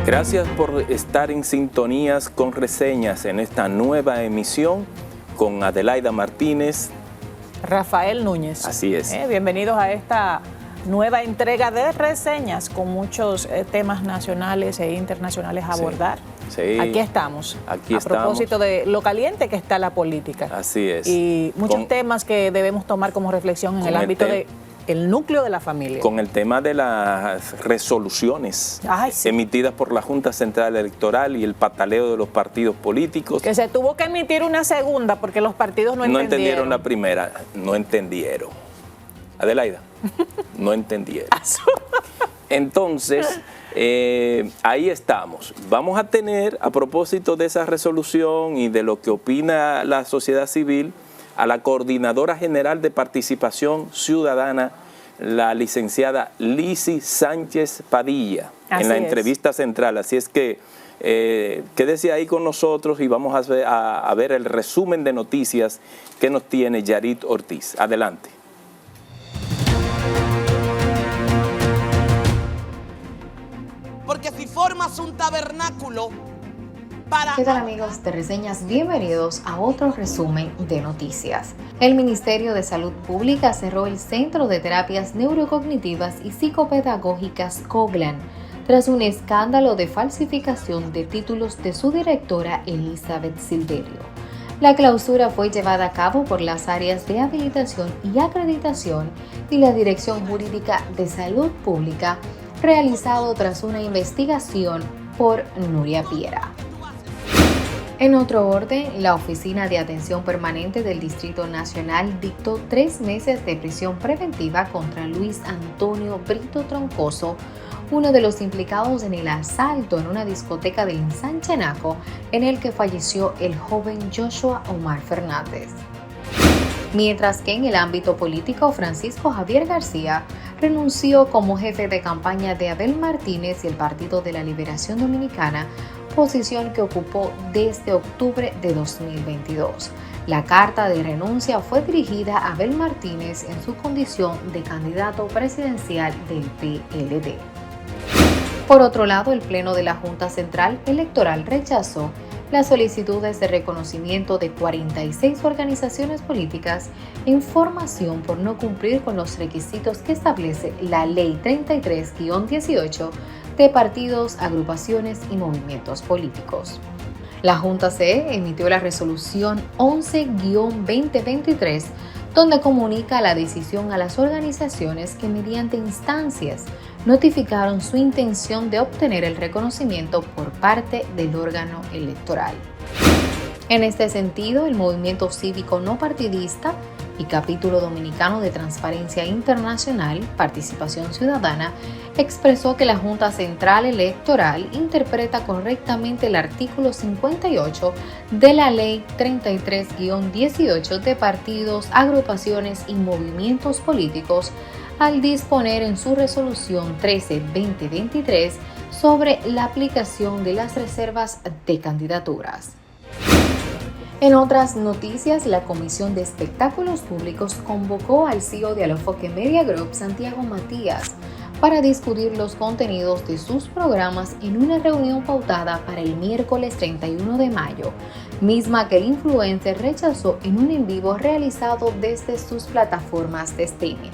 Gracias por estar en sintonías con reseñas en esta nueva emisión con Adelaida Martínez. Rafael Núñez. Así es. Bienvenidos a esta nueva entrega de reseñas con muchos temas nacionales e internacionales a abordar. Sí. Aquí estamos. Aquí a estamos. propósito de lo caliente que está la política. Así es. Y muchos temas que debemos tomar como reflexión en el ámbito del núcleo de la familia. Con el tema de las resoluciones emitidas por la Junta Central Electoral y el pataleo de los partidos políticos. Que se tuvo que emitir una segunda porque los partidos no entendieron la primera. No entendieron. Adelaida, no entendieron. Entonces, ahí estamos. Vamos a tener, a propósito de esa resolución y de lo que opina la sociedad civil, a la Coordinadora General de Participación Ciudadana, la licenciada Lizy Sánchez Padilla, en la entrevista central. Así es que quédese ahí con nosotros y vamos a ver el resumen de noticias que nos tiene Yarit Ortiz. Adelante. Porque si formas un tabernáculo ¿Qué tal, amigos de Reseñas? Bienvenidos a otro resumen de noticias. El Ministerio de Salud Pública cerró el Centro de Terapias Neurocognitivas y Psicopedagógicas Coglan tras un escándalo de falsificación de títulos de su directora Elizabeth Silverio. La clausura fue llevada a cabo por las áreas de habilitación y acreditación y la Dirección Jurídica de Salud Pública, realizado tras una investigación por Nuria Piera. En otro orden, la Oficina de Atención Permanente del Distrito Nacional dictó 3 meses de prisión preventiva contra Luis Antonio Brito Troncoso, uno de los implicados en el asalto en una discoteca de Insanchenaco, en el que falleció el joven Joshua Omar Fernández. Mientras que en el ámbito político, Francisco Javier García renunció como jefe de campaña de Abel Martínez y el Partido de la Liberación Dominicana, posición que ocupó desde octubre de 2022. La carta de renuncia fue dirigida a Abel Martínez en su condición de candidato presidencial del PLD. Por otro lado, el Pleno de la Junta Central Electoral rechazó las solicitudes de reconocimiento de 46 organizaciones políticas en formación por no cumplir con los requisitos que establece la Ley 33-18 de partidos, agrupaciones y movimientos políticos. La Junta CE emitió la resolución 11-2023, donde comunica la decisión a las organizaciones que mediante instancias notificaron su intención de obtener el reconocimiento por parte del órgano electoral. En este sentido, el Movimiento Cívico No Partidista y Capítulo Dominicano de Transparencia Internacional, Participación Ciudadana, expresó que la Junta Central Electoral interpreta correctamente el artículo 58 de la Ley 33-18 de partidos, agrupaciones y movimientos políticos al disponer en su resolución 13-2023 sobre la aplicación de las reservas de candidaturas. En otras noticias, la Comisión de Espectáculos Públicos convocó al CEO de Alofoque Media Group, Santiago Matías, para discutir los contenidos de sus programas en una reunión pautada para el miércoles 31 de mayo, misma que el influencer rechazó en un en vivo realizado desde sus plataformas de streaming.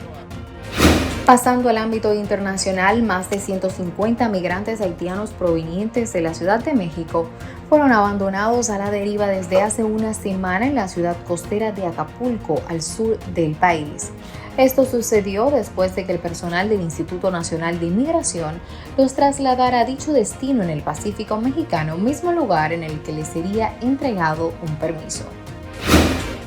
Pasando al ámbito internacional, más de 150 migrantes haitianos provenientes de la Ciudad de México fueron abandonados a la deriva desde hace una semana en la ciudad costera de Acapulco, al sur del país. Esto sucedió después de que el personal del Instituto Nacional de Inmigración los trasladara a dicho destino en el Pacífico mexicano, mismo lugar en el que les sería entregado un permiso.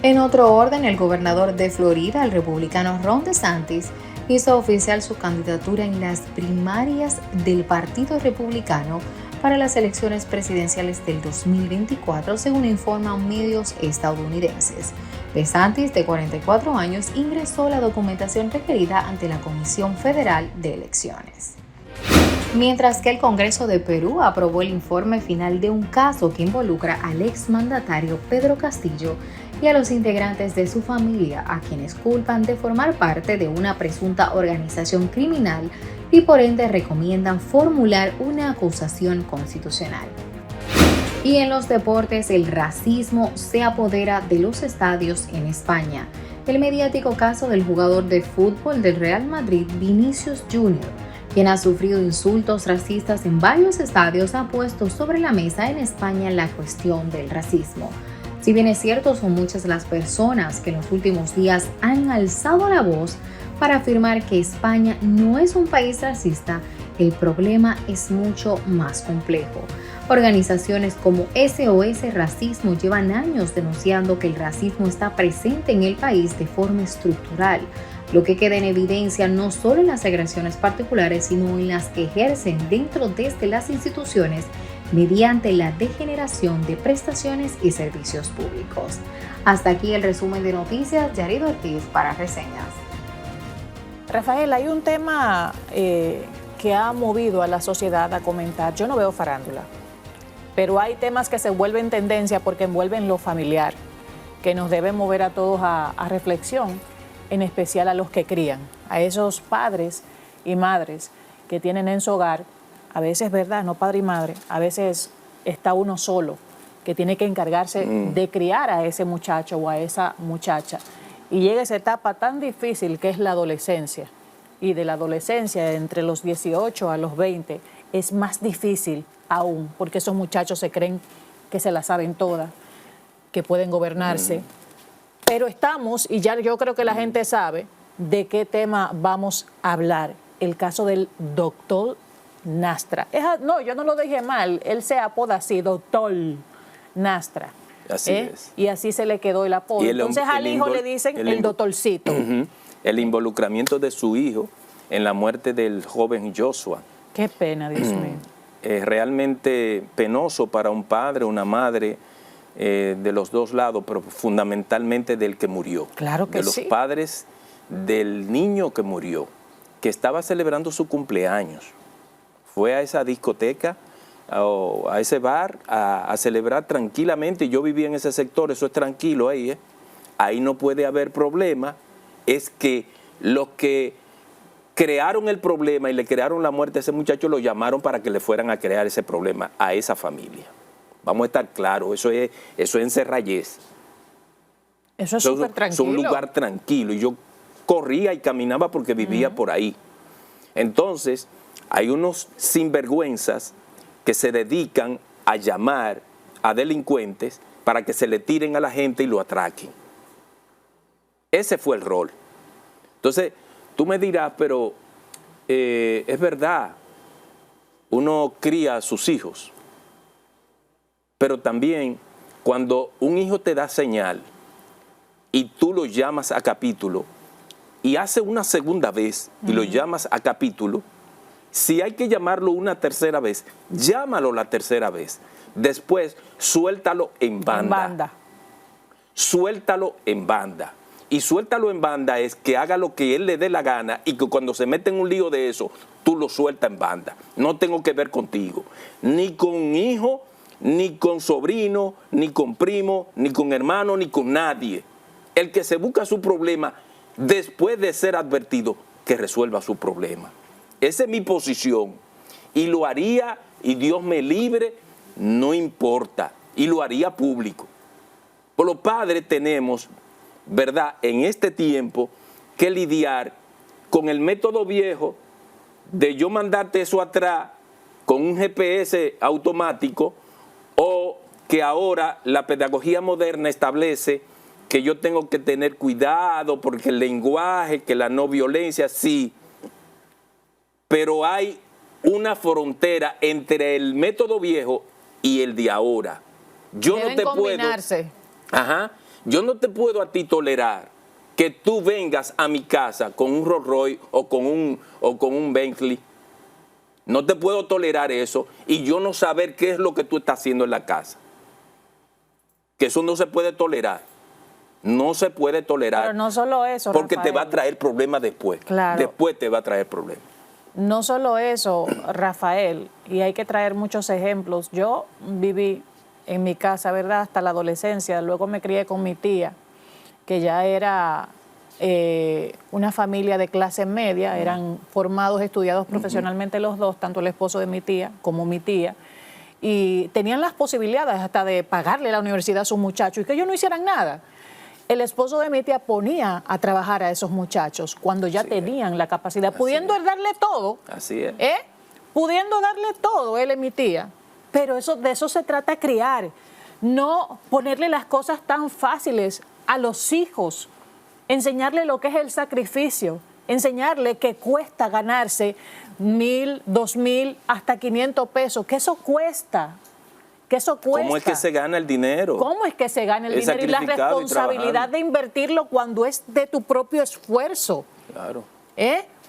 En otro orden, el gobernador de Florida, el republicano Ron DeSantis, hizo oficial su candidatura en las primarias del Partido Republicano para las elecciones presidenciales del 2024, según informan medios estadounidenses. DeSantis, de 44 años, ingresó la documentación requerida ante la Comisión Federal de Elecciones. Mientras que el Congreso de Perú aprobó el informe final de un caso que involucra al exmandatario Pedro Castillo y a los integrantes de su familia, a quienes culpan de formar parte de una presunta organización criminal y por ende recomiendan formular una acusación constitucional. Y en los deportes, el racismo se apodera de los estadios en España. El mediático caso del jugador de fútbol del Real Madrid, Vinicius Jr., quien ha sufrido insultos racistas en varios estadios, ha puesto sobre la mesa en España la cuestión del racismo. Si bien es cierto, son muchas las personas que en los últimos días han alzado la voz para afirmar que España no es un país racista, el problema es mucho más complejo. Organizaciones como SOS Racismo llevan años denunciando que el racismo está presente en el país de forma estructural, lo que queda en evidencia no solo en las agresiones particulares, sino en las que ejercen dentro desde las instituciones mediante la degeneración de prestaciones y servicios públicos. Hasta aquí el resumen de noticias. Yarid Ortiz para Reseñas. Rafael, hay un tema que ha movido a la sociedad a comentar. Yo no veo farándula, pero hay temas que se vuelven tendencia porque envuelven lo familiar, que nos deben mover a todos a reflexión, en especial a los que crían, a esos padres y madres que tienen en su hogar, a veces, ¿verdad?, no padre y madre, a veces está uno solo, que tiene que encargarse de criar a ese muchacho o a esa muchacha. Y llega esa etapa tan difícil que es la adolescencia. Y de la adolescencia, entre los 18 a los 20, es más difícil aún, porque esos muchachos se creen que se la saben todas, que pueden gobernarse. Pero estamos, y ya yo creo que la gente sabe de qué tema vamos a hablar. El caso del doctor Nastra. No, yo no lo dije mal, él se apoda así, doctor Nastra. Así es. Y así se le quedó el apodo. Entonces al hijo le dicen el doctorcito. El involucramiento de su hijo en la muerte del joven Joshua. Qué pena, Dios mío. Es realmente penoso para un padre, una madre, de los dos lados, pero fundamentalmente del que murió. Claro que sí. De los padres del niño que murió, que estaba celebrando su cumpleaños. Fue a esa discoteca, o a ese bar, a celebrar tranquilamente. Yo vivía en ese sector, eso es tranquilo ahí, ahí no puede haber problema. Es que los que crearon el problema y le crearon la muerte a ese muchacho lo llamaron para que le fueran a crear ese problema a esa familia. Vamos a estar claros, eso es en Serrayes. Eso es súper tranquilo. Es un lugar tranquilo y yo corría y caminaba porque vivía por ahí. Entonces, hay unos sinvergüenzas que se dedican a llamar a delincuentes para que se le tiren a la gente y lo atraquen. Ese fue el rol. Entonces, tú me dirás, pero es verdad, uno cría a sus hijos, pero también cuando un hijo te da señal y tú lo llamas a capítulo y hace una segunda vez y lo llamas a capítulo, si hay que llamarlo una tercera vez, llámalo la tercera vez. Después, suéltalo en banda. Suéltalo en banda. Y suéltalo en banda es que haga lo que él le dé la gana y que cuando se mete en un lío de eso, tú lo sueltas en banda. No tengo que ver contigo, ni con hijo, ni con sobrino, ni con primo, ni con hermano, ni con nadie. El que se busca su problema después de ser advertido, que resuelva su problema. Esa es mi posición. Y lo haría, y Dios me libre, no importa. Y lo haría público. Por los padres tenemos, ¿verdad?, en este tiempo que lidiar con el método viejo de yo mandarte eso atrás con un GPS automático, o que ahora la pedagogía moderna establece que yo tengo que tener cuidado porque el lenguaje, que la no violencia, sí, pero hay una frontera entre el método viejo y el de ahora. Yo Deben no te combinarse. Yo no te puedo a ti tolerar que tú vengas a mi casa con un Rolls Royce o con un Bentley. No te puedo tolerar eso y yo no saber qué es lo que tú estás haciendo en la casa. Que eso no se puede tolerar. No se puede tolerar. Pero no solo eso, porque Rafael, te va a traer problemas después. Claro. Después te va a traer problemas. No solo eso, Rafael, y hay que traer muchos ejemplos. Yo viví en mi casa, ¿verdad? Hasta la adolescencia. Luego me crié con mi tía, que ya era una familia de clase media, eran formados, estudiados profesionalmente los dos, tanto el esposo de mi tía como mi tía, y tenían las posibilidades hasta de pagarle la universidad a sus muchachos y que ellos no hicieran nada. El esposo de mi tía ponía a trabajar a esos muchachos cuando ya tenían la capacidad, pudiendo darle todo. Así es. Pudiendo darle todo, él y mi tía. Pero de eso se trata, criar, no ponerle las cosas tan fáciles a los hijos, enseñarle lo que es el sacrificio, enseñarle que cuesta ganarse 1,000, 2,000, hasta 500 pesos, que eso cuesta. ¿Cómo es que se gana el dinero? ¿Cómo es que se gana el dinero? Y la responsabilidad de invertirlo cuando es de tu propio esfuerzo. Claro.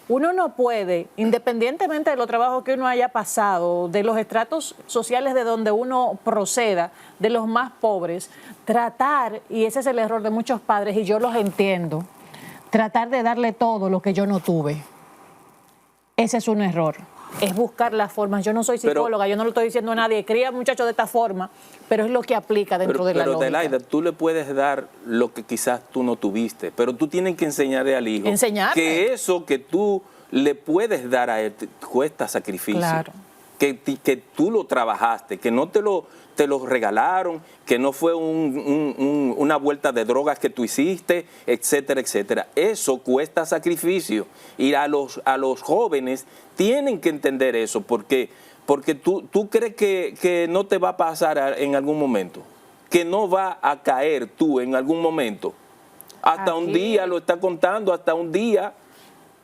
Uno no puede, independientemente de los trabajos que uno haya pasado, de los estratos sociales de donde uno proceda, de los más pobres, tratar, y ese es el error de muchos padres, y yo los entiendo, tratar de darle todo lo que yo no tuve. Ese es un error. Es buscar las formas. Yo no soy psicóloga, yo no lo estoy diciendo a nadie, cría muchachos de esta forma, pero es lo que aplica dentro de la lógica. Pero Adelaida, tú le puedes dar lo que quizás tú no tuviste, pero tú tienes que enseñarle al hijo que eso que tú le puedes dar a él cuesta sacrificio. Claro. Que tú lo trabajaste, que no te lo regalaron, que no fue una vuelta de drogas que tú hiciste, etcétera, etcétera. Eso cuesta sacrificio. Y a los jóvenes tienen que entender eso, porque tú crees que no te va a pasar en algún momento, que no va a caer tú en algún momento. Hasta un día, lo está contando, hasta un día.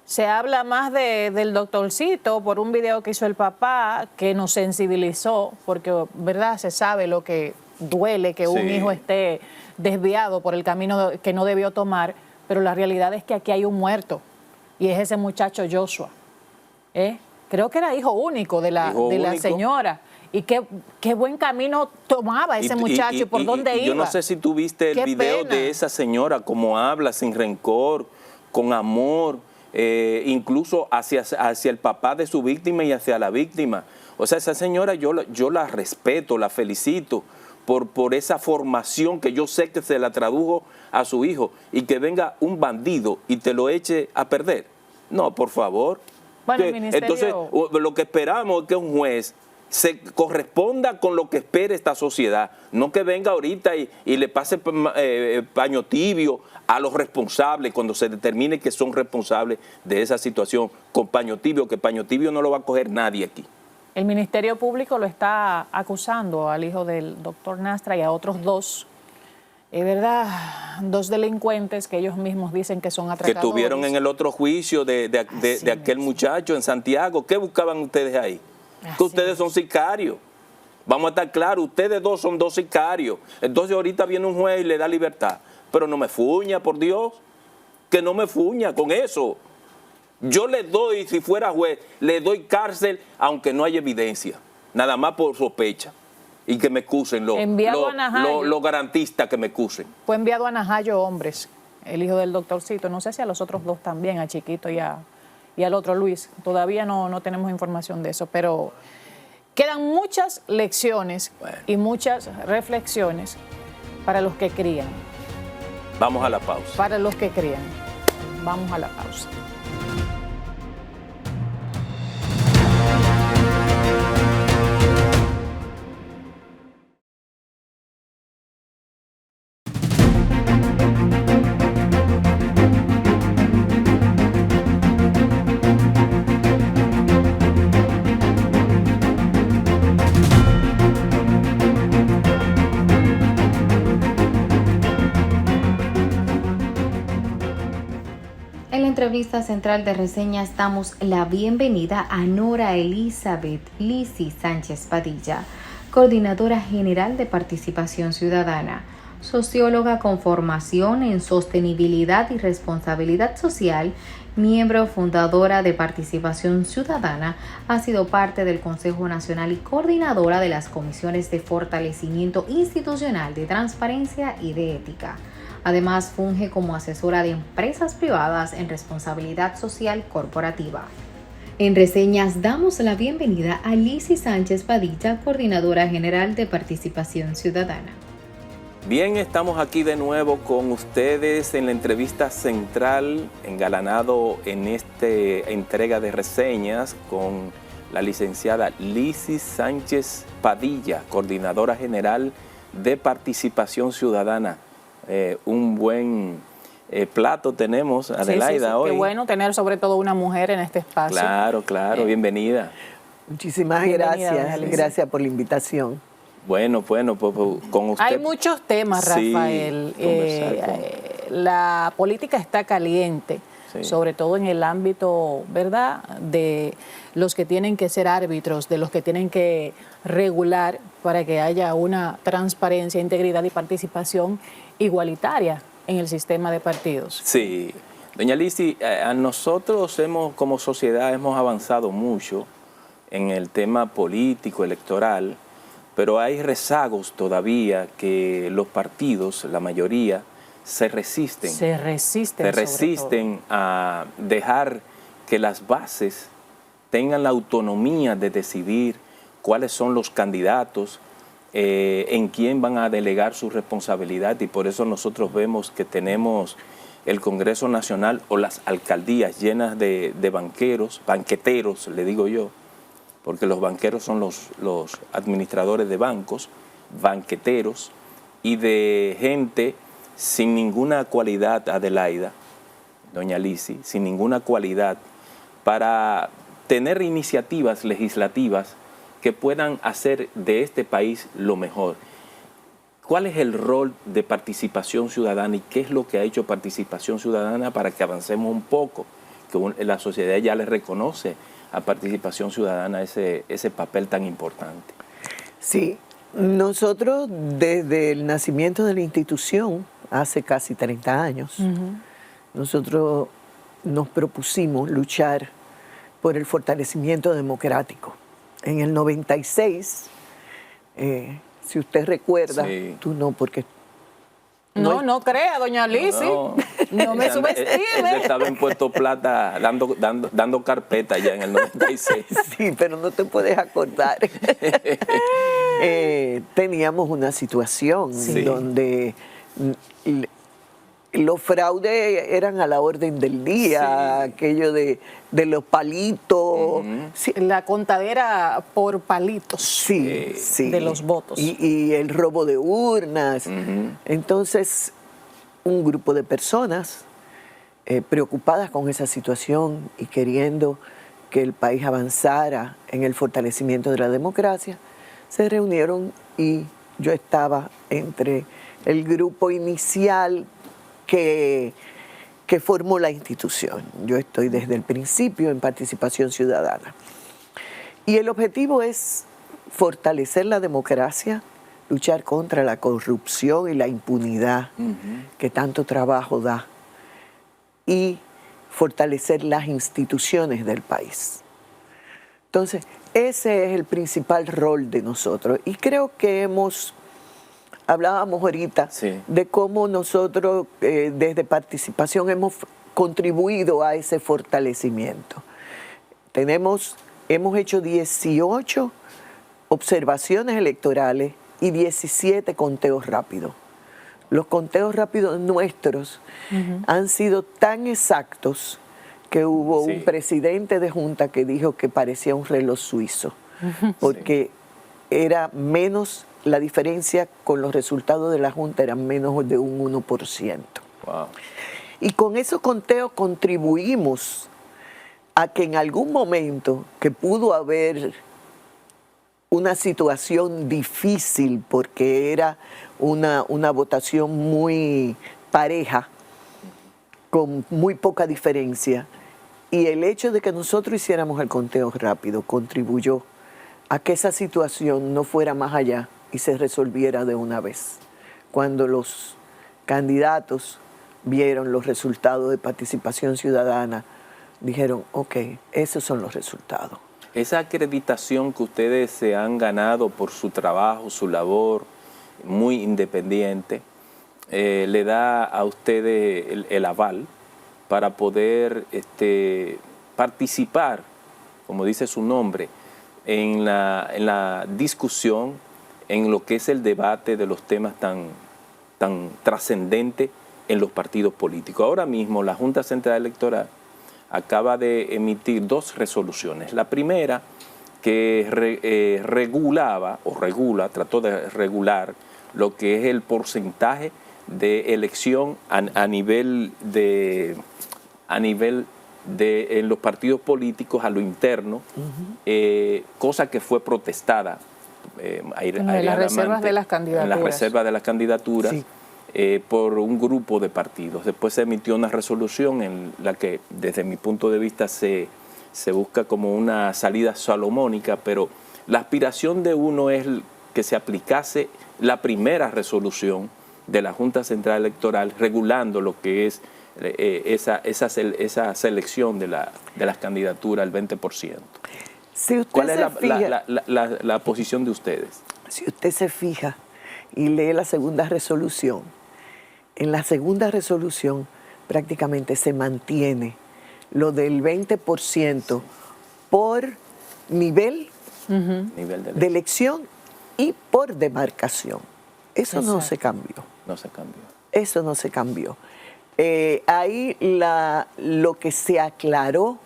Se habla más del doctorcito por un video que hizo el papá que nos sensibilizó, porque, ¿verdad? Se sabe lo que duele que un hijo esté desviado por el camino que no debió tomar, pero la realidad es que aquí hay un muerto y es ese muchacho Joshua. Creo que era hijo único de la señora. Y qué buen camino tomaba ese muchacho y por dónde iba. Yo no sé si tú viste el video de esa señora, cómo habla, sin rencor, con amor. Incluso hacia el papá de su víctima y hacia la víctima. O sea, esa señora yo la respeto, la felicito por esa formación que yo sé que se la tradujo a su hijo, y que venga un bandido y te lo eche a perder. No, por favor. Bueno, el ministerio... Entonces, lo que esperamos es que un juez se corresponda con lo que espera esta sociedad, no que venga ahorita y le pase paño tibio a los responsables cuando se determine que son responsables de esa situación, con paño tibio, que paño tibio no lo va a coger nadie aquí. El Ministerio Público lo está acusando al hijo del doctor Nastra y a otros dos, ¿verdad? 2 delincuentes que ellos mismos dicen que son atracadores. Que tuvieron en el otro juicio de aquel muchacho en Santiago. ¿Qué buscaban ustedes ahí? Que ustedes son sicarios. Vamos a estar claros, ustedes dos son 2 sicarios. Entonces ahorita viene un juez y le da libertad. Pero no me fuña, por Dios, que no me fuña con eso. Yo le doy, si fuera juez, le doy cárcel aunque no haya evidencia, nada más por sospecha. Y que me excusen los garantistas, que me excusen. Fue enviado a Najayo Hombres, el hijo del doctorcito, no sé si a los otros 2 también, a Chiquito y al otro Luis. Todavía no tenemos información de eso, pero quedan muchas lecciones y muchas reflexiones para los que crían. Vamos a la pausa. Para los que crían. Vamos a la pausa. En la entrevista central de Reseñas damos la bienvenida a Nora Elizabeth Lisi Sánchez Padilla, coordinadora general de Participación Ciudadana, socióloga con formación en sostenibilidad y responsabilidad social, miembro fundadora de Participación Ciudadana, ha sido parte del Consejo Nacional y coordinadora de las comisiones de fortalecimiento institucional, de transparencia y de ética. Además, funge como asesora de empresas privadas en responsabilidad social corporativa. En Reseñas damos la bienvenida a Lizy Sánchez Padilla, Coordinadora General de Participación Ciudadana. Bien, estamos aquí de nuevo con ustedes en la entrevista central, engalanado en esta entrega de reseñas con la licenciada Lizy Sánchez Padilla, Coordinadora General de Participación Ciudadana. Un buen plato tenemos, Adelaida, sí, hoy. Qué bueno tener sobre todo una mujer en este espacio. Claro, bienvenida. Muchísimas Bienvenida, gracias, gracias por la invitación. Bueno, pues con usted. Hay muchos temas, Rafael. La política está caliente, sobre todo en el ámbito, ¿verdad?, de los que tienen que ser árbitros, de los que tienen que regular para que haya una transparencia, integridad y participación igualitaria en el sistema de partidos. Sí. Doña Lizy, a nosotros como sociedad hemos avanzado mucho en el tema político, electoral, pero hay rezagos todavía que los partidos, la mayoría, se resisten. Se resisten a dejar que las bases tengan la autonomía de decidir cuáles son los candidatos, en quién van a delegar su responsabilidad, y por eso nosotros vemos que tenemos el Congreso Nacional o las alcaldías llenas de banqueteros, le digo yo, porque los banqueros son los administradores de bancos, banqueteros, y de gente sin ninguna cualidad, Adelaida, doña Lizy, sin ninguna cualidad para tener iniciativas legislativas que puedan hacer de este país lo mejor. ¿Cuál es el rol de Participación Ciudadana y qué es lo que ha hecho Participación Ciudadana para que avancemos un poco? Que la sociedad ya le reconoce a Participación Ciudadana ese papel tan importante. Sí, nosotros desde el nacimiento de la institución, hace casi 30 años, nosotros nos propusimos luchar por el fortalecimiento democrático. En el 96, si usted recuerda, tú no, porque... No crea, doña Lizy, no me subestime. Estaba en Puerto Plata dando carpeta ya en el 96. Sí, pero no te puedes acordar. Teníamos una situación donde los fraudes eran a la orden del día, aquello de los palitos. La contadera por palitos de los votos. Y el robo de urnas. Entonces, un grupo de personas preocupadas con esa situación y queriendo que el país avanzara en el fortalecimiento de la democracia, se reunieron y yo estaba entre el grupo inicial que formó la institución. Yo estoy desde el principio en Participación Ciudadana. Y el objetivo es fortalecer la democracia, luchar contra la corrupción y la impunidad que tanto trabajo da, y fortalecer las instituciones del país. Entonces, ese es el principal rol de nosotros. Y creo que hablábamos ahorita de cómo nosotros desde Participación hemos contribuido a ese fortalecimiento. Hemos hecho 18 observaciones electorales y 17 conteos rápidos. Los conteos rápidos nuestros han sido tan exactos que hubo un presidente de junta que dijo que parecía un reloj suizo, porque era menos, la diferencia con los resultados de la junta era menos de un 1%. Wow. Y con esos conteos contribuimos a que en algún momento que pudo haber una situación difícil porque era una votación muy pareja, con muy poca diferencia, y el hecho de que nosotros hiciéramos el conteo rápido contribuyó a que esa situación no fuera más allá y se resolviera de una vez. Cuando los candidatos vieron los resultados de Participación Ciudadana, dijeron, ok, esos son los resultados. Esa acreditación que ustedes se han ganado por su trabajo, su labor muy independiente, le da a ustedes el aval para poder participar como dice su nombre, en la discusión, en lo que es el debate de los temas tan trascendentes en los partidos políticos. Ahora mismo la Junta Central Electoral acaba de emitir 2 resoluciones. La primera, que trató de regular lo que es el porcentaje de elección a nivel de en los partidos políticos, a lo interno, cosa que fue protestada en las reservas de las candidaturas. En las reservas de las candidaturas, sí. Por un grupo de partidos. Después se emitió una resolución en la que, desde mi punto de vista, se busca como una salida salomónica, pero la aspiración de uno es que se aplicase la primera resolución de la Junta Central Electoral regulando lo que es esa selección de las candidaturas, el 20%. Si usted ¿Cuál es la posición de ustedes? Si usted se fija y lee la segunda resolución, en la segunda resolución prácticamente se mantiene lo del 20% por nivel de elección y por demarcación. Eso no se cambió. No se cambió. Eso no se cambió. Ahí lo que se aclaró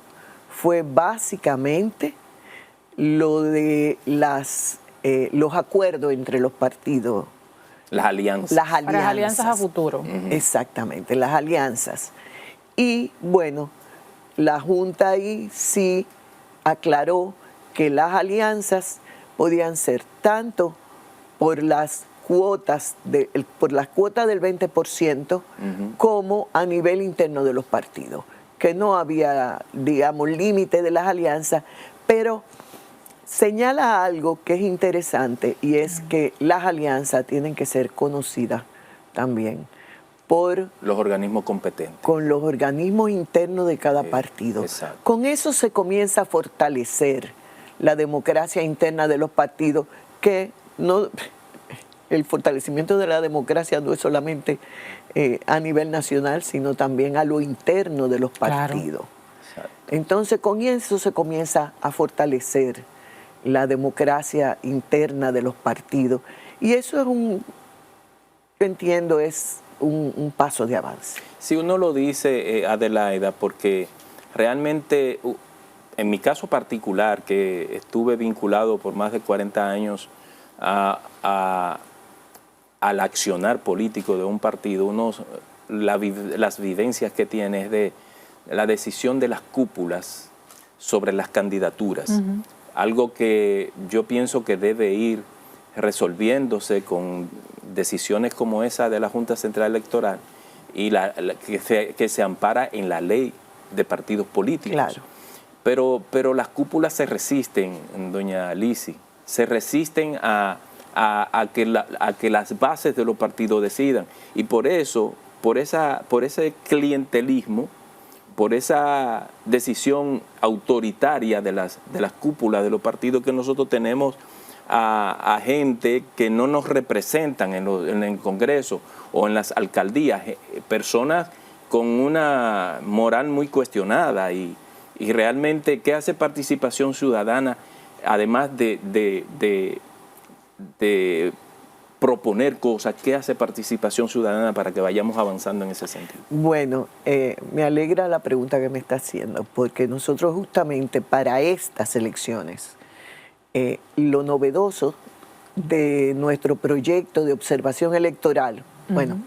fue básicamente lo de los acuerdos entre los partidos. Las alianzas. Para las alianzas a futuro. Exactamente, las alianzas. Y bueno, la Junta ahí sí aclaró que las alianzas podían ser tanto por las cuotas del 20% como a nivel interno de los partidos, que no había, digamos, límite de las alianzas, pero señala algo que es interesante, y es que las alianzas tienen que ser conocidas también por los organismos competentes. Con los organismos internos de cada partido. Exacto. Con eso se comienza a fortalecer la democracia interna de los partidos, que no, el fortalecimiento de la democracia no es solamente a nivel nacional, sino también a lo interno de los partidos. Claro. Entonces, con eso se comienza a fortalecer la democracia interna de los partidos. Y eso es yo entiendo, es un paso de avance. Si uno lo dice, Adelaida, porque realmente, en mi caso particular, que estuve vinculado por más de 40 años al accionar político de un partido, las vivencias que tiene es de la decisión de las cúpulas sobre las candidaturas. Algo que yo pienso que debe ir resolviéndose con decisiones como esa de la Junta Central Electoral y que se ampara en la ley de partidos políticos. Claro. Pero las cúpulas se resisten, doña Lizzy, se resisten a que las bases de los partidos decidan. Y por eso, por ese clientelismo, por esa decisión autoritaria de las cúpulas de los partidos, que nosotros tenemos a gente que no nos representan en el Congreso o en las alcaldías, personas con una moral muy cuestionada y realmente, ¿qué hace participación ciudadana? Además de proponer cosas, ¿qué hace participación ciudadana para que vayamos avanzando en ese sentido? Bueno, me alegra la pregunta que me está haciendo, porque nosotros justamente para estas elecciones, lo novedoso de nuestro proyecto de observación electoral, bueno,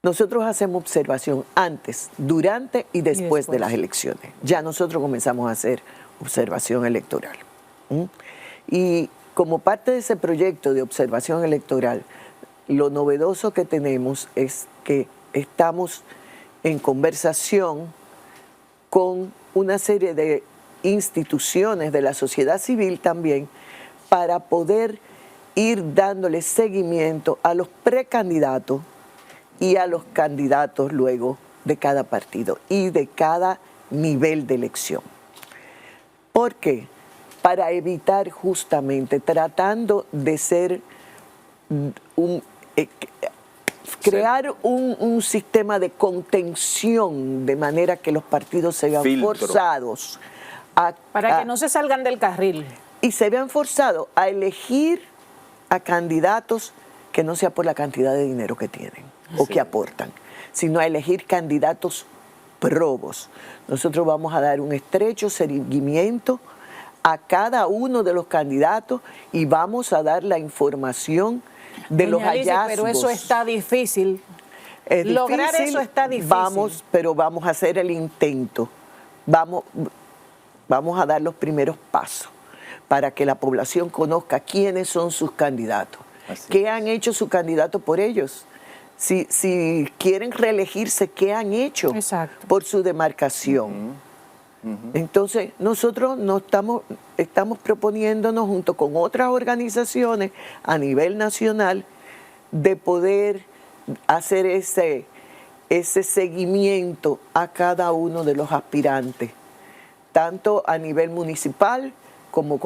nosotros hacemos observación antes, durante y después de las elecciones. Ya nosotros comenzamos a hacer observación electoral. Y como parte de ese proyecto de observación electoral, lo novedoso que tenemos es que estamos en conversación con una serie de instituciones de la sociedad civil también, para poder ir dándole seguimiento a los precandidatos y a los candidatos luego de cada partido y de cada nivel de elección. ¿Por qué? Para evitar justamente, tratando de ser crear un sistema de contención, de manera que los partidos se vean forzados Para que no se salgan del carril. Y se vean forzados a elegir a candidatos que no sea por la cantidad de dinero que tienen o que aportan, sino a elegir candidatos probos. Nosotros vamos a dar un estrecho seguimiento a cada uno de los candidatos y vamos a dar la información de los hallazgos. Pero eso está difícil. Es lograr difícil, eso está difícil. pero vamos a hacer el intento. Vamos a dar los primeros pasos para que la población conozca quiénes son sus candidatos, qué han hecho sus candidatos por ellos. Si quieren reelegirse, ¿qué han hecho por su demarcación? Entonces, nosotros estamos proponiéndonos junto con otras organizaciones a nivel nacional de poder hacer ese seguimiento a cada uno de los aspirantes, tanto a nivel municipal como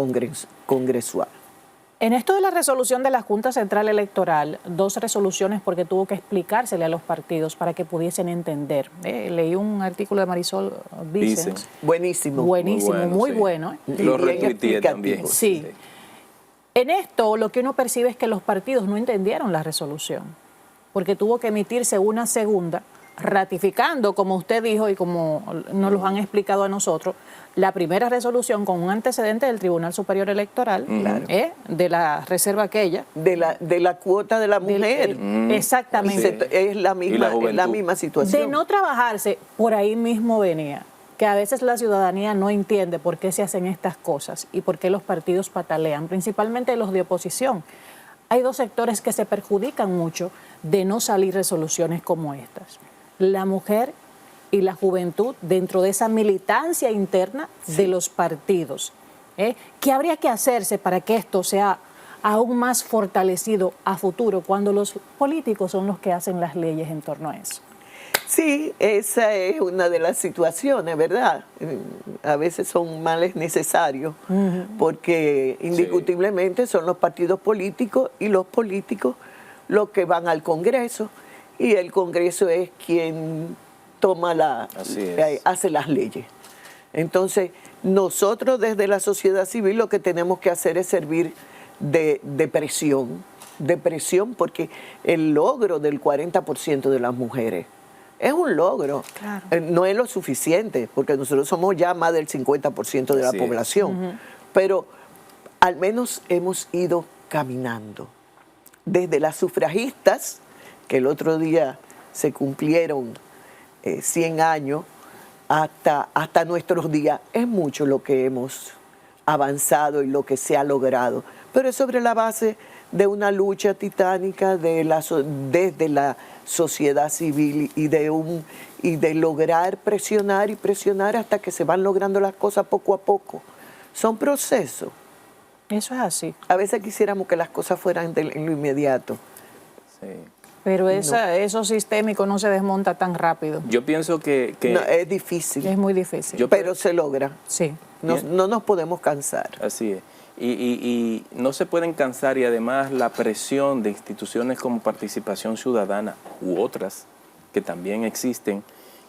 congresual. En esto de la resolución de la Junta Central Electoral, 2 resoluciones porque tuvo que explicársele a los partidos para que pudiesen entender. Leí un artículo de Marisol Vicens. Buenísimo. Buenísimo, muy bueno. Lo retuiteé también. Sí. En esto lo que uno percibe es que los partidos no entendieron la resolución, porque tuvo que emitirse una segunda, ratificando, como usted dijo y como nos lo han explicado a nosotros, la primera resolución con un antecedente del Tribunal Superior Electoral, de la reserva aquella. De la cuota de la mujer. Exactamente. Es la misma situación. De no trabajarse, por ahí mismo venía, que a veces la ciudadanía no entiende por qué se hacen estas cosas y por qué los partidos patalean, principalmente los de oposición. Hay 2 sectores que se perjudican mucho de no salir resoluciones como estas. La mujer y la juventud dentro de esa militancia interna de los partidos. ¿Qué habría que hacerse para que esto sea aún más fortalecido a futuro cuando los políticos son los que hacen las leyes en torno a eso? Sí, esa es una de las situaciones, ¿verdad? A veces son males necesarios, porque indiscutiblemente son los partidos políticos y los políticos los que van al Congreso, y el Congreso es quien toma hace las leyes. Entonces, nosotros desde la sociedad civil lo que tenemos que hacer es servir de presión, porque el logro del 40% de las mujeres es un logro. Claro. No es lo suficiente, porque nosotros somos ya más del 50% de la población, pero al menos hemos ido caminando. Desde las sufragistas, que el otro día se cumplieron 100 años, hasta nuestros días, es mucho lo que hemos avanzado y lo que se ha logrado, pero es sobre la base de una lucha titánica desde la sociedad civil y de lograr presionar y presionar hasta que se van logrando las cosas poco a poco. Son procesos. Eso es así. A veces quisiéramos que las cosas fueran en lo inmediato. Sí. Pero eso sistémico no se desmonta tan rápido. Yo pienso que no, es difícil. Es muy difícil. Pero se logra. Sí. No nos podemos cansar. Así es. Y no se pueden cansar, y además la presión de instituciones como Participación Ciudadana u otras que también existen,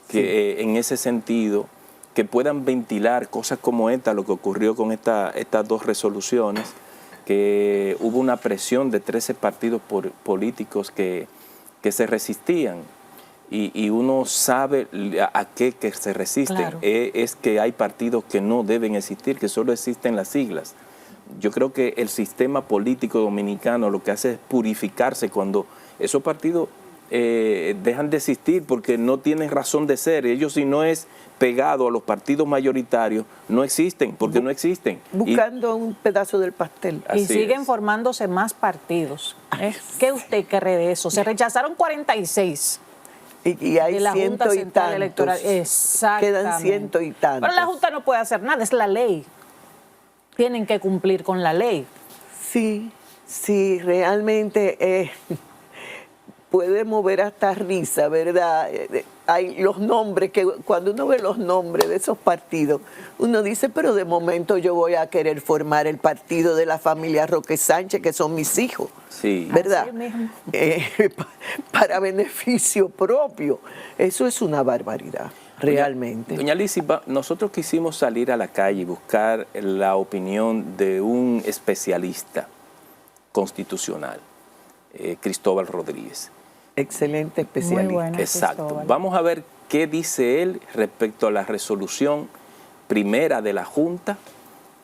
que en ese sentido, que puedan ventilar cosas como esta, lo que ocurrió con estas 2 resoluciones, que hubo una presión de 13 partidos políticos que se resistían, y uno sabe a qué que se resisten. Claro. Es que hay partidos que no deben existir, que solo existen las siglas. Yo creo que el sistema político dominicano lo que hace es purificarse cuando esos partidos dejan de existir, porque no tienen razón de ser. Ellos, si no es pegado a los partidos mayoritarios, no existen, porque no existen. Buscando un pedazo del pastel. Y siguen formándose más partidos. ¿Qué usted cree de eso? Se rechazaron 46. Y hay de la Junta Central Electoral. Exactamente. Quedan 100 y tantos. Pero la Junta no puede hacer nada, es la ley. Tienen que cumplir con la ley. Sí, realmente puede mover hasta risa, ¿verdad? Hay los nombres, que cuando uno ve los nombres de esos partidos, uno dice, pero de momento yo voy a querer formar el partido de la familia Roque Sánchez, que son mis hijos, ¿verdad? Para beneficio propio. Eso es una barbaridad. realmente. Doña Lizzy, nosotros quisimos salir a la calle y buscar la opinión de un especialista constitucional, Cristóbal Rodríguez. Excelente especialista. Muy bueno, Exacto. Cristóbal. Vamos a ver qué dice él respecto a la resolución primera de la Junta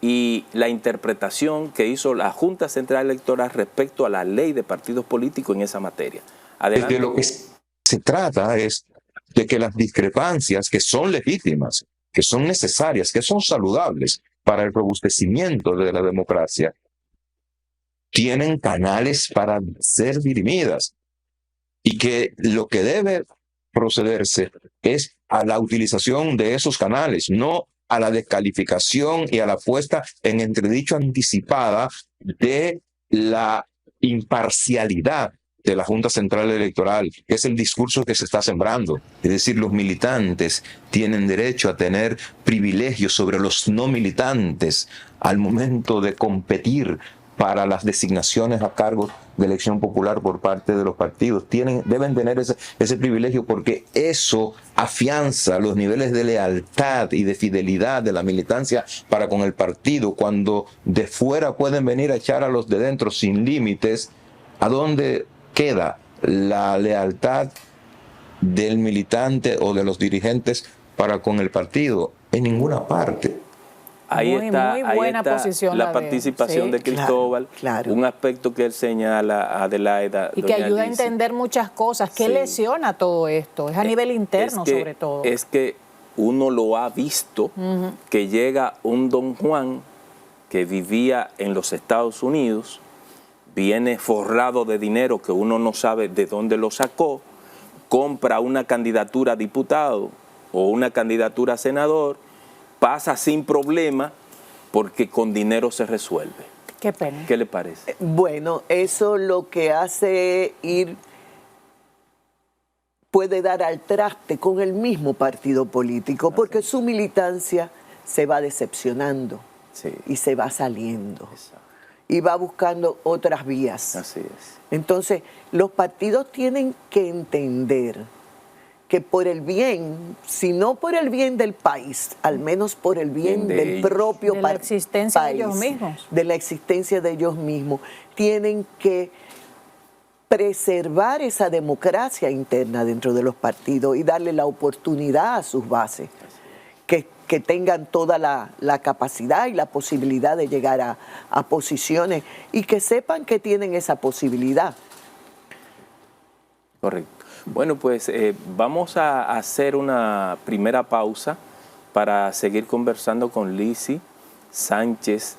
y la interpretación que hizo la Junta Central Electoral respecto a la ley de partidos políticos en esa materia. Adelante. De lo que se trata es de que las discrepancias, que son legítimas, que son necesarias, que son saludables para el robustecimiento de la democracia, tienen canales para ser dirimidas, y que lo que debe procederse es a la utilización de esos canales, no a la descalificación y a la puesta en entredicho anticipada de la imparcialidad de la Junta Central Electoral, que es el discurso que se está sembrando. Es decir, los militantes tienen derecho a tener privilegios sobre los no militantes al momento de competir para las designaciones a cargos de elección popular por parte de los partidos. Deben tener ese privilegio, porque eso afianza los niveles de lealtad y de fidelidad de la militancia para con el partido. Cuando de fuera pueden venir a echar a los de dentro sin límites, ¿a dónde queda la lealtad del militante o de los dirigentes para con el partido? En ninguna parte. Ahí está, muy buena posición la participación de Cristóbal, claro. Un aspecto que él señala, Adelaida. Y que ayuda a entender muchas cosas. ¿Qué lesiona todo esto? Es a nivel interno, sobre todo. Es que uno lo ha visto, que llega un don Juan que vivía en los Estados Unidos, viene forrado de dinero que uno no sabe de dónde lo sacó, compra una candidatura a diputado o una candidatura a senador, pasa sin problema porque con dinero se resuelve. Qué pena. ¿Qué le parece? Bueno, eso lo que hace puede dar al traste con el mismo partido político, porque su militancia se va decepcionando y se va saliendo. Exacto. Y va buscando otras vías. Así es. Entonces, los partidos tienen que entender que por el bien, si no por el bien del país, al menos por el bien del propio país, de la existencia de ellos mismos. De la existencia de ellos mismos, tienen que preservar esa democracia interna dentro de los partidos y darle la oportunidad a sus bases, que tengan toda la capacidad y la posibilidad de llegar a posiciones y que sepan que tienen esa posibilidad. Correcto. Bueno, pues vamos a hacer una primera pausa para seguir conversando con Lizzy Sánchez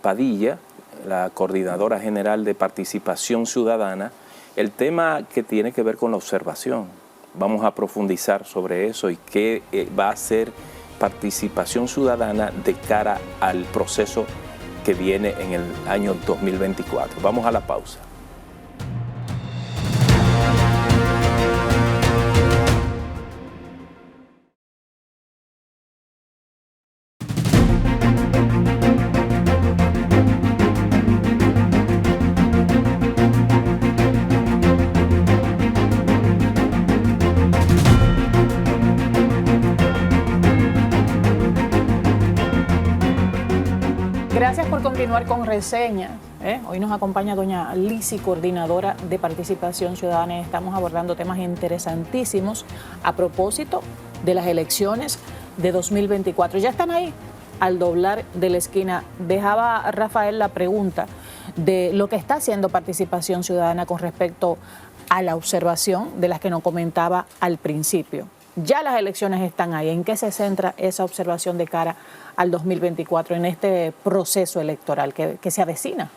Padilla, la Coordinadora General de Participación Ciudadana, el tema que tiene que ver con la observación. Vamos a profundizar sobre eso y qué va a ser participación ciudadana de cara al proceso que viene en el año 2024. Vamos a la pausa. Gracias por continuar con reseñas. Hoy nos acompaña doña Lizzy, coordinadora de Participación Ciudadana, y estamos abordando temas interesantísimos a propósito de las elecciones de 2024. Ya están ahí, al doblar de la esquina. Dejaba Rafael la pregunta de lo que está haciendo Participación Ciudadana con respecto a la observación de las que nos comentaba al principio. Ya las elecciones están ahí. ¿En qué se centra esa observación de cara al 2024 en este proceso electoral que se avecina?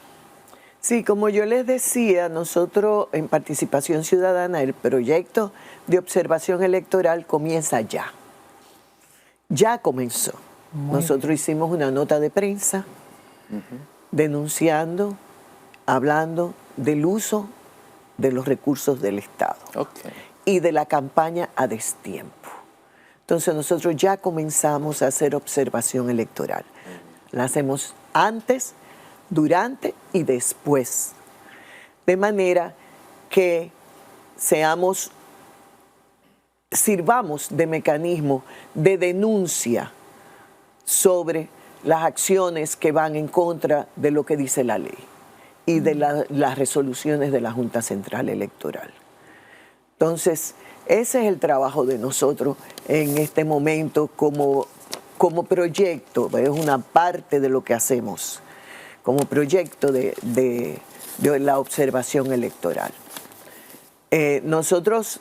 Sí, como yo les decía, nosotros en Participación Ciudadana, el proyecto de observación electoral comienza ya. Ya comenzó. Nosotros hicimos una nota de prensa denunciando, hablando del uso de los recursos del Estado. Y de la campaña a destiempo. Entonces nosotros ya comenzamos a hacer observación electoral. La hacemos antes, durante y después. De manera que seamos sirvamos de mecanismo de denuncia sobre las acciones que van en contra de lo que dice la ley y de las resoluciones de la Junta Central Electoral. Entonces, ese es el trabajo de nosotros en este momento como proyecto, es una parte de lo que hacemos, como proyecto de la observación electoral. Nosotros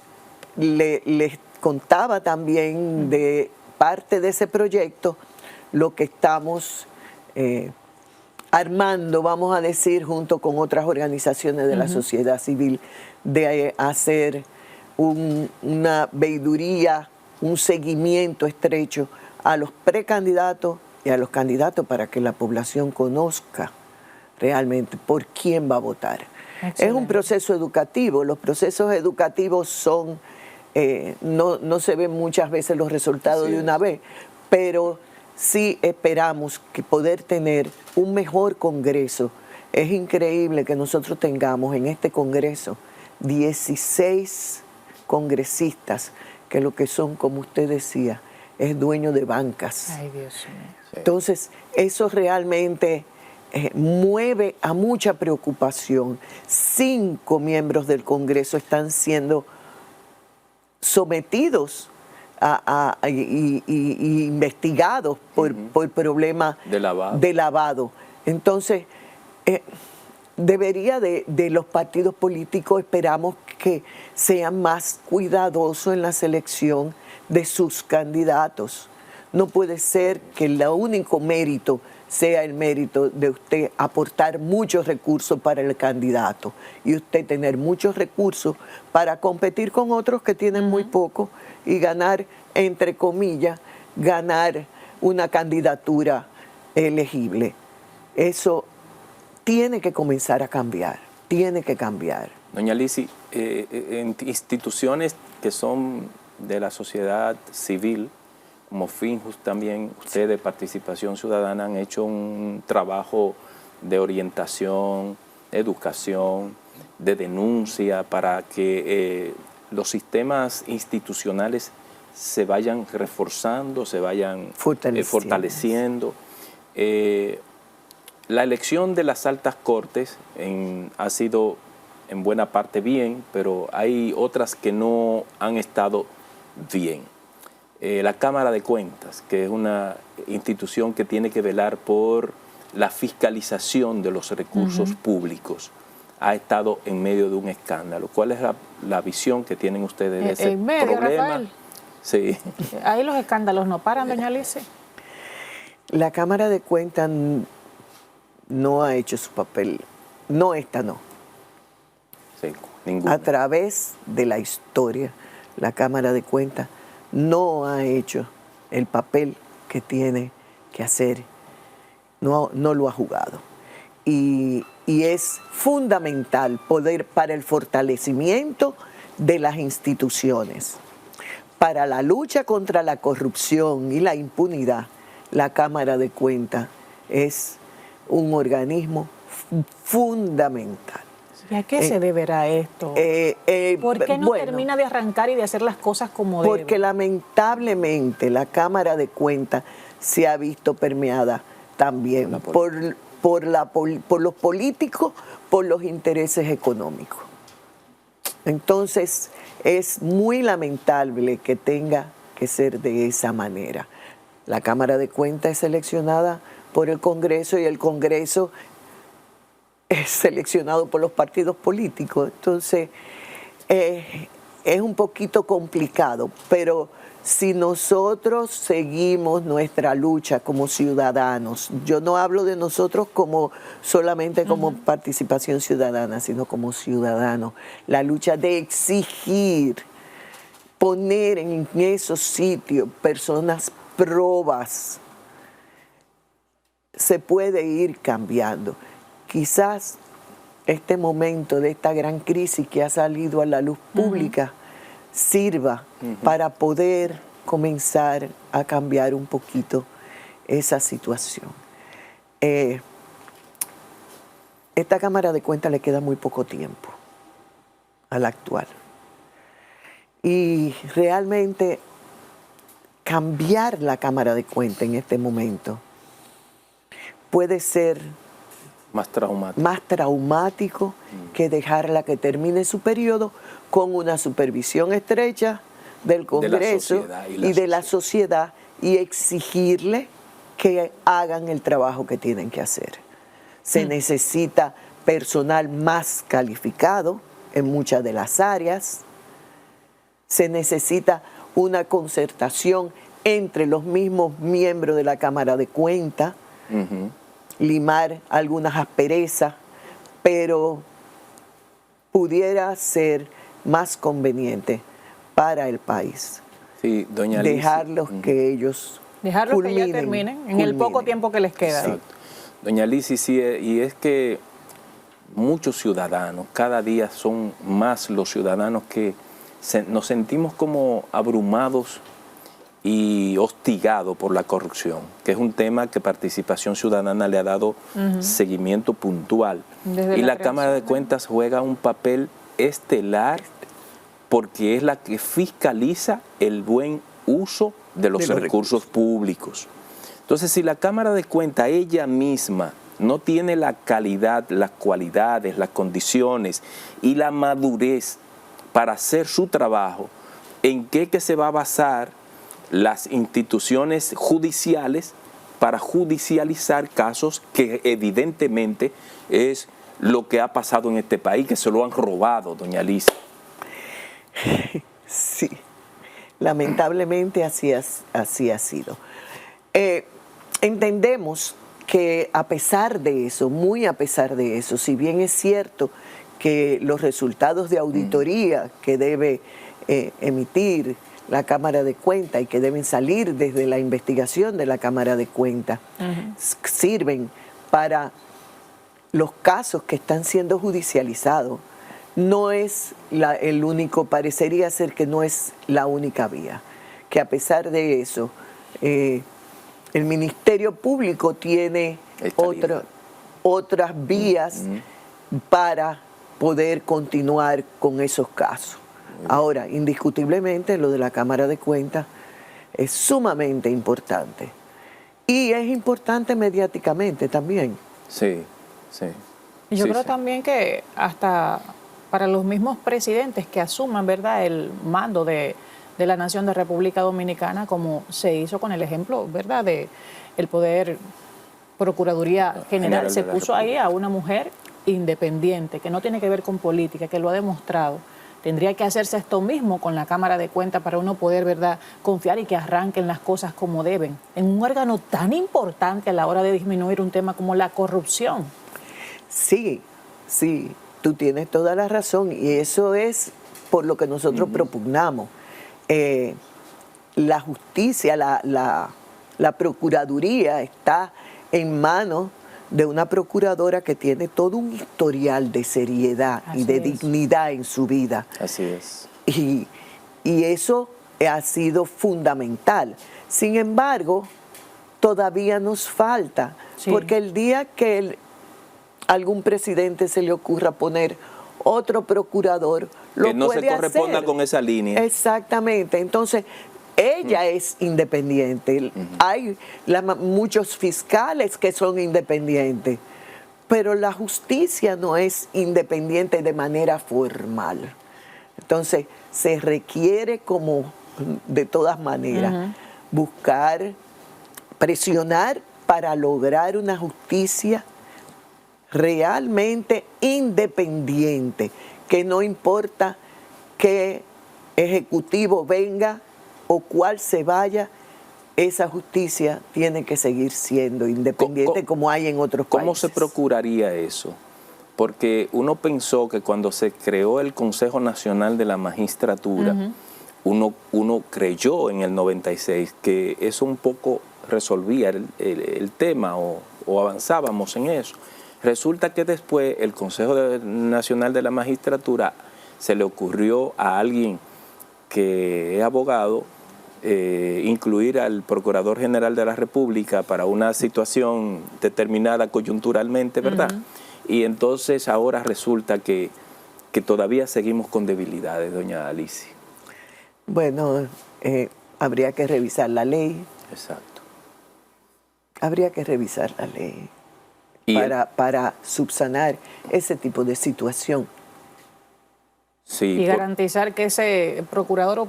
les contaba también de parte de ese proyecto lo que estamos armando, vamos a decir, junto con otras organizaciones de la sociedad civil, de hacer una veiduría, un seguimiento estrecho a los precandidatos y a los candidatos para que la población conozca realmente por quién va a votar. Excelente. Es un proceso educativo. Los procesos educativos son, no se ven muchas veces los resultados de una vez, pero sí esperamos que poder tener un mejor Congreso. Es increíble que nosotros tengamos en este Congreso 16 congresistas que lo que son, como usted decía, es dueño de bancas. Ay, Dios mío. Entonces, eso realmente mueve a mucha preocupación. 5 miembros del Congreso están siendo sometidos y investigados por problemas de lavado. Entonces, debería de los partidos políticos, esperamos que sean más cuidadosos en la selección de sus candidatos. No puede ser que el único mérito sea el mérito de usted aportar muchos recursos para el candidato y usted tener muchos recursos para competir con otros que tienen muy poco y ganar, entre comillas, ganar una candidatura elegible. Eso tiene que comenzar a cambiar, tiene que cambiar. Doña Lizzy, en instituciones que son de la sociedad civil, como Finjus también, ustedes de Participación Ciudadana han hecho un trabajo de orientación, de educación, de denuncia para que los sistemas institucionales se vayan reforzando, se vayan fortaleciendo. La elección de las altas cortes ha sido en buena parte bien, pero hay otras que no han estado bien. La Cámara de Cuentas, que es una institución que tiene que velar por la fiscalización de los recursos públicos, ha estado en medio de un escándalo. ¿Cuál es la visión que tienen ustedes de ese problema? Rafael. Sí. Ahí los escándalos no paran, doña Lizzy. La Cámara de Cuentas no ha hecho su papel. No, esta no. Sí, ninguna. A través de la historia, la Cámara de Cuentas no ha hecho el papel que tiene que hacer, no lo ha jugado. Y es fundamental poder para el fortalecimiento de las instituciones, para la lucha contra la corrupción y la impunidad. La Cámara de Cuentas es un organismo fundamental. ¿Y a qué se deberá esto? ¿Por qué no termina de arrancar y de hacer las cosas como debe? Porque lamentablemente la Cámara de Cuentas se ha visto permeada también por los políticos, por los intereses económicos. Entonces es muy lamentable que tenga que ser de esa manera. La Cámara de Cuentas es seleccionada por el Congreso y el Congreso es seleccionado por los partidos políticos. Entonces, es un poquito complicado, pero si nosotros seguimos nuestra lucha como ciudadanos, yo no hablo de nosotros solamente como Participación Ciudadana, sino como ciudadanos, la lucha de exigir, poner en esos sitios personas probas, se puede ir cambiando. Quizás este momento de esta gran crisis que ha salido a la luz pública sirva para poder comenzar a cambiar un poquito esa situación. Esta Cámara de Cuentas le queda muy poco tiempo a la actual. Y realmente cambiar la Cámara de Cuentas en este momento puede ser Más traumático. más traumático que dejarla que termine su periodo con una supervisión estrecha del Congreso y de la sociedad y exigirle que hagan el trabajo que tienen que hacer. Se necesita personal más calificado en muchas de las áreas. Se necesita una concertación entre los mismos miembros de la Cámara de Cuentas, limar algunas asperezas, pero pudiera ser más conveniente para el país. Sí, doña Alicia. Dejarlos que ellos Dejarlos que ya terminen en el poco tiempo que les queda. Exacto. Doña Alicia, sí, y es que muchos ciudadanos, cada día son más los ciudadanos que nos sentimos como abrumados y hostigados por la corrupción, que es un tema que Participación Ciudadana le ha dado seguimiento puntual. Y la Cámara de Cuentas juega un papel estelar porque es la que fiscaliza el buen uso de los recursos públicos. Entonces, si la Cámara de Cuentas ella misma no tiene la calidad, las cualidades, las condiciones y la madurez para hacer su trabajo, ¿en qué que se va a basar las instituciones judiciales para judicializar casos que evidentemente es lo que ha pasado en este país, que se lo han robado, doña Alicia? Sí, lamentablemente así ha sido. Entendemos que a pesar de eso, muy a pesar de eso, si bien es cierto que los resultados de auditoría que debe emitir la Cámara de Cuentas y que deben salir desde la investigación de la Cámara de Cuentas sirven para los casos que están siendo judicializados, no es el único, parecería ser que no es la única vía, que a pesar de eso, el Ministerio Público tiene otras vías para poder continuar con esos casos. Ahora, indiscutiblemente, lo de la Cámara de Cuentas es sumamente importante. Y es importante mediáticamente también. Sí, sí. Y yo creo también que hasta para los mismos presidentes que asuman, ¿verdad?, el mando de la Nación de República Dominicana, como se hizo con el ejemplo, ¿verdad?, de el Poder Procuraduría General, se puso ahí a una mujer independiente, que no tiene que ver con política, que lo ha demostrado. Tendría que hacerse esto mismo con la Cámara de Cuentas para uno poder, ¿verdad?, confiar y que arranquen las cosas como deben, en un órgano tan importante a la hora de disminuir un tema como la corrupción. Sí, sí, tú tienes toda la razón y eso es por lo que nosotros propugnamos. La justicia, la Procuraduría está en manos de una procuradora que tiene todo un historial de seriedad y de dignidad en su vida. Así es. Y eso ha sido fundamental. Sin embargo, todavía nos falta, porque el día que algún presidente se le ocurra poner otro procurador, lo puede hacer. Que no se corresponda con esa línea. Exactamente. Entonces, ella es independiente. Hay muchos fiscales que son independientes, pero la justicia no es independiente de manera formal. Entonces, se requiere como de todas maneras buscar, presionar para lograr una justicia realmente independiente, que no importa qué ejecutivo venga o cuál se vaya, esa justicia tiene que seguir siendo independiente como hay en otros países. ¿Cómo se procuraría eso? Porque uno pensó que cuando se creó el Consejo Nacional de la Magistratura, uno creyó en el 96 que eso un poco resolvía el tema o avanzábamos en eso. Resulta que después el Consejo Nacional de la Magistratura se le ocurrió a alguien que es abogado incluir al Procurador General de la República para una situación determinada coyunturalmente, ¿verdad? Y entonces ahora resulta que todavía seguimos con debilidades, doña Alicia. Bueno, habría que revisar la ley. Exacto. Habría que revisar la ley Y para subsanar ese tipo de situación. sí, Y garantizar que ese procurador o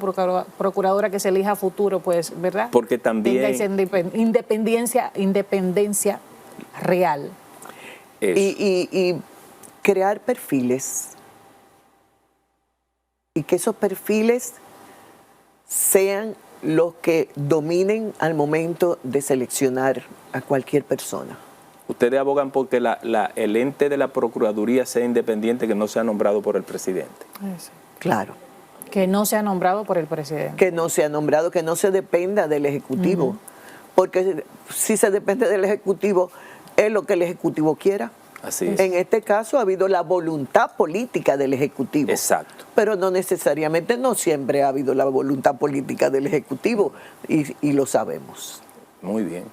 procuradora que se elija a futuro, pues, ¿verdad? porque también tenga esa independencia real. eso. Y crear perfiles. Y que esos perfiles sean los que dominen al momento de seleccionar a cualquier persona. Ustedes abogan porque el ente de la Procuraduría sea independiente, que no sea nombrado por el presidente. Eso. Claro. Que no sea nombrado por el presidente. Que no sea nombrado, que no se dependa del Ejecutivo. Porque si se depende del Ejecutivo, es lo que el Ejecutivo quiera. Así es. En este caso ha habido la voluntad política del Ejecutivo. Exacto. Pero no necesariamente, no siempre ha habido la voluntad política del Ejecutivo y lo sabemos. Muy bien.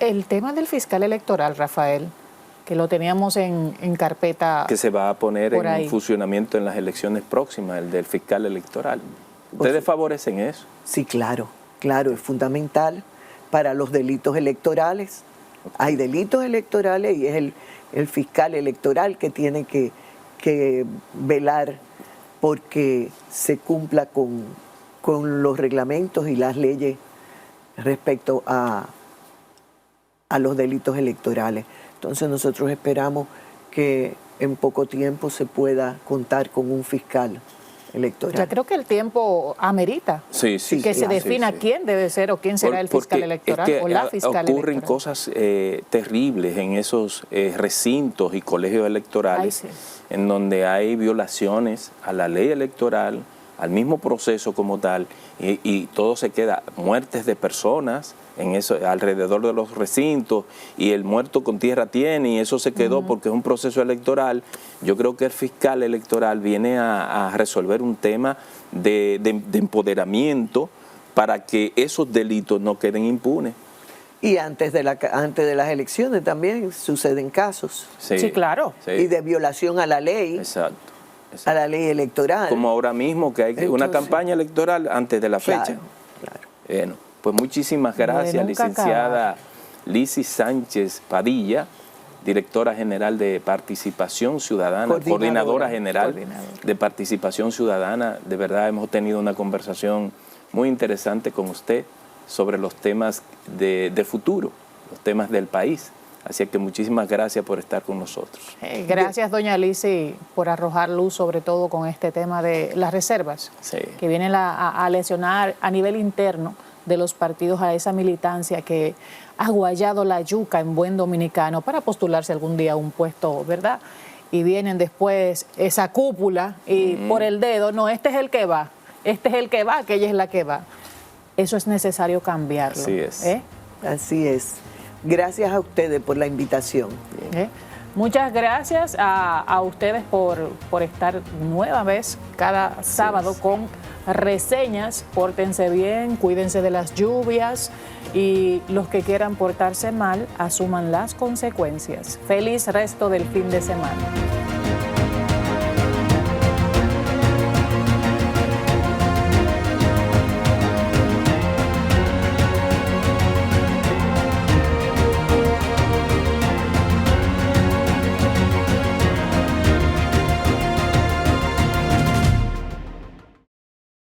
El tema del fiscal electoral, Rafael, que lo teníamos en carpeta. Que se va a poner por en ahí. funcionamiento en las elecciones próximas, el del fiscal electoral. ¿Ustedes favorecen eso? Sí, claro, claro, es fundamental para los delitos electorales. Hay delitos electorales y es el fiscal electoral que tiene que velar porque se cumpla con los reglamentos y las leyes respecto a los delitos electorales. Entonces nosotros esperamos que en poco tiempo se pueda contar con un fiscal electoral. Ya creo que el tiempo amerita Sí, sí. que se sí, defina sí. quién debe ser o quién será el fiscal Porque electoral es que o la fiscal ocurren electoral. cosas terribles en esos recintos y colegios electorales, Ay, sí. en donde hay violaciones a la ley electoral, al mismo proceso como tal, y todo se queda, muertes de personas en eso, alrededor de los recintos, y el muerto con tierra tiene, y eso se quedó porque es un proceso electoral. Yo creo que el fiscal electoral viene a resolver un tema de empoderamiento para que esos delitos no queden impunes. Y antes de las elecciones también suceden casos Sí, claro. Sí, y de violación a la ley, exacto. a la ley electoral. Como ahora mismo que hay una Entonces, campaña electoral antes de la claro, fecha. claro. Bueno, pues muchísimas gracias, nunca licenciada Lizy Sánchez Padilla, directora general de Participación Ciudadana, coordinadora general de Participación Ciudadana. De verdad hemos tenido una conversación muy interesante con usted sobre los temas de futuro, los temas del país. Así que muchísimas gracias por estar con nosotros. Gracias, doña Lizy, por arrojar luz sobre todo con este tema de las reservas, Sí. que vienen a lesionar a nivel interno de los partidos a esa militancia que ha guayado la yuca en buen dominicano para postularse algún día a un puesto, ¿verdad? Y vienen después esa cúpula y por el dedo, no, este es el que va, aquella es la que va. Eso es necesario cambiarlo. Así es. Así es. Gracias a ustedes por la invitación. Muchas gracias a ustedes por estar nueva vez cada sábado con reseñas. Pórtense bien, cuídense de las lluvias y los que quieran portarse mal, asuman las consecuencias. Feliz resto del fin de semana.